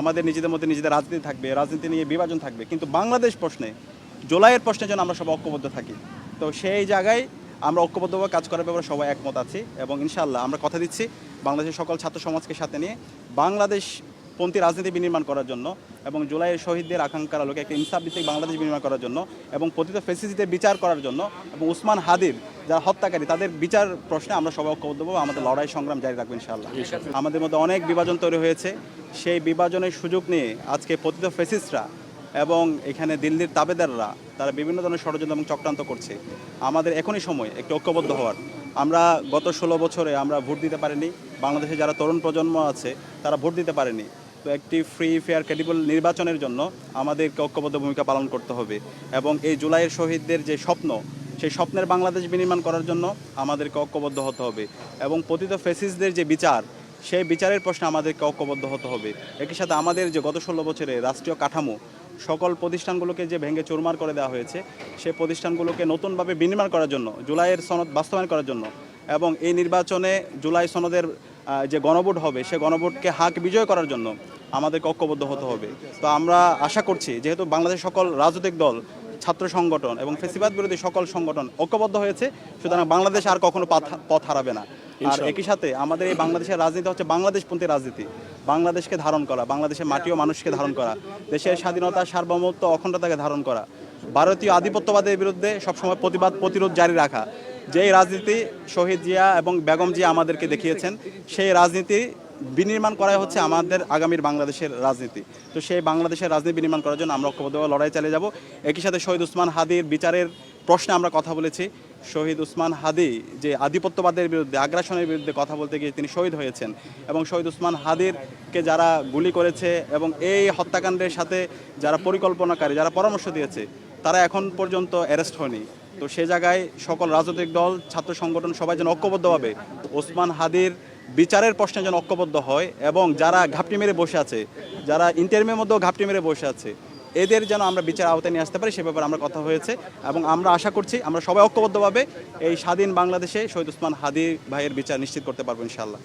আমাদের নিজেদের মধ্যে নিজেদের রাজনীতি থাকবে, রাজনীতি নিয়ে বিভাজন থাকবে, কিন্তু বাংলাদেশ প্রশ্নে, জুলাইয়ের প্রশ্নের জন্য আমরা সবাই ঐক্যবদ্ধ থাকি। তো সেই জায়গায় আমরা ঐক্যবদ্ধভাবে কাজ করার ব্যাপারে সবাই একমত আছি এবং ইনশাআল্লাহ আমরা কথা দিচ্ছি বাংলাদেশের সকল ছাত্র সমাজকে সাথে নিয়ে বাংলাদেশপন্থী রাজনীতি বিনির্মাণ করার জন্য এবং জুলাইয়ের শহীদদের আকাঙ্ক্ষার আলোকে একটা ইনসাফ ভিত্তিক বাংলাদেশ বিনির্মাণ করার জন্য এবং পতিত ফ্যাসিস্টদের বিচার করার জন্য এবং উসমান হাদির যারা হত্যাকারী তাদের বিচার প্রশ্নে আমরা সবাই ঐক্যবদ্ধভাবে আমাদের লড়াই সংগ্রাম জারি রাখবো ইনশাআল্লাহ। আমাদের মধ্যে অনেক বিভাজন তৈরি হয়েছে, সেই বিভাজনের সুযোগ নিয়ে আজকে পতিত ফ্যাসিস্টরা এবং এখানে দিল্লির তাবেদাররা তারা বিভিন্ন ধরনের ষড়যন্ত্র এবং চক্রান্ত করছে। আমাদের এখনই সময় একটু ঐক্যবদ্ধ হওয়ার। আমরা গত 16 বছরে আমরা ভোট দিতে পারিনি, বাংলাদেশে যারা তরুণ প্রজন্ম আছে তারা ভোট দিতে পারেনি। তো একটি ফ্রি ফেয়ার ক্রেডিবল নির্বাচনের জন্য আমাদেরকে ঐক্যবদ্ধ ভূমিকা পালন করতে হবে এবং এই জুলাইয়ের শহীদদের যে স্বপ্ন, সেই স্বপ্নের বাংলাদেশ বিনির্মাণ করার জন্য আমাদেরকে ঐক্যবদ্ধ হতে হবে এবং পতিত ফ্যাসিস্টদের যে বিচার, সেই বিচারের প্রশ্নে আমাদেরকে ঐক্যবদ্ধ হতে হবে। একই সাথে আমাদের যে গত 16 বছরে রাষ্ট্রীয় কাঠামো সকল প্রতিষ্ঠানগুলোকে যে ভেঙে চুরমার করে দেওয়া হয়েছে, সেই প্রতিষ্ঠানগুলোকে নতুনভাবে বিনির্মাণ করার জন্য, জুলাইয়ের সনদ বাস্তবায়ন করার জন্য এবং এই নির্বাচনে জুলাই সনদের যে গণভোট হবে সেই গণভোটকে হাক বিজয় করার জন্য আমাদেরকে ঐক্যবদ্ধ হতে হবে। তো আমরা আশা করছি যেহেতু বাংলাদেশের সকল রাজনৈতিক দল, ছাত্র সংগঠন এবং ফ্যাসিবাদ বিরোধী সকল সংগঠন ঐক্যবদ্ধ হয়েছে, সুতরাং বাংলাদেশ আর কখনো পথ হারাবে না। আর একই সাথে আমাদের এই বাংলাদেশের রাজনীতি হচ্ছে বাংলাদেশপন্থী রাজনীতি, বাংলাদেশকে ধারণ করা, বাংলাদেশের মাটি ও মানুষকে ধারণ করা, দেশের স্বাধীনতা, সার্বভৌমত্ব, অখণ্ডতাকে ধারণ করা, ভারতীয় আধিপত্যবাদের বিরুদ্ধে সবসময় প্রতিরোধ জারি রাখা। যেই রাজনীতি শহীদ জিয়া এবং বেগম জিয়া আমাদেরকে দেখিয়েছেন, সেই রাজনীতি বিনির্মাণ করাই হচ্ছে আমাদের আগামীর বাংলাদেশের রাজনীতি। তো সেই বাংলাদেশের রাজনীতি বিনির্মাণ করার জন্য আমরা ঐক্যবদ্ধভাবে লড়াই চালিয়ে যাব। একই সাথে শহীদ উসমান হাদির বিচারের প্রশ্নে আমরা কথা বলেছি। শহীদ উসমান হাদি যে আধিপত্যবাদের বিরুদ্ধে, আগ্রাসনের বিরুদ্ধে কথা বলতে গিয়ে তিনি শহীদ হয়েছেন এবং শহীদ উসমান হাদিরকে যারা গুলি করেছে এবং এই হত্যাকাণ্ডের সাথে যারা পরিকল্পনাকারী, যারা পরামর্শ দিয়েছে, তারা এখন পর্যন্ত অ্যারেস্ট হয়নি। তো সে জায়গায় সকল রাজনৈতিক দল, ছাত্র সংগঠন সবাই যেন ঐক্যবদ্ধভাবে ওসমান হাদির বিচারের প্রশ্নে যেন ঐক্যবদ্ধ হয় এবং যারা ঘাপটি মেরে বসে আছে, যারা ইন্টারভিউর মধ্যেও ঘাপটি মেরে বসে আছে, এদের যেন আমরা বিচার আওতায় নিয়ে আসতে পারি, সে ব্যাপারে আমরা কথা হয়েছে এবং আমরা আশা করছি আমরা সবাই ঐক্যবদ্ধভাবে এই স্বাধীন বাংলাদেশে শহীদ উসমান হাদি ভাইয়ের বিচার নিশ্চিত করতে পারবো ইনশাআল্লাহ।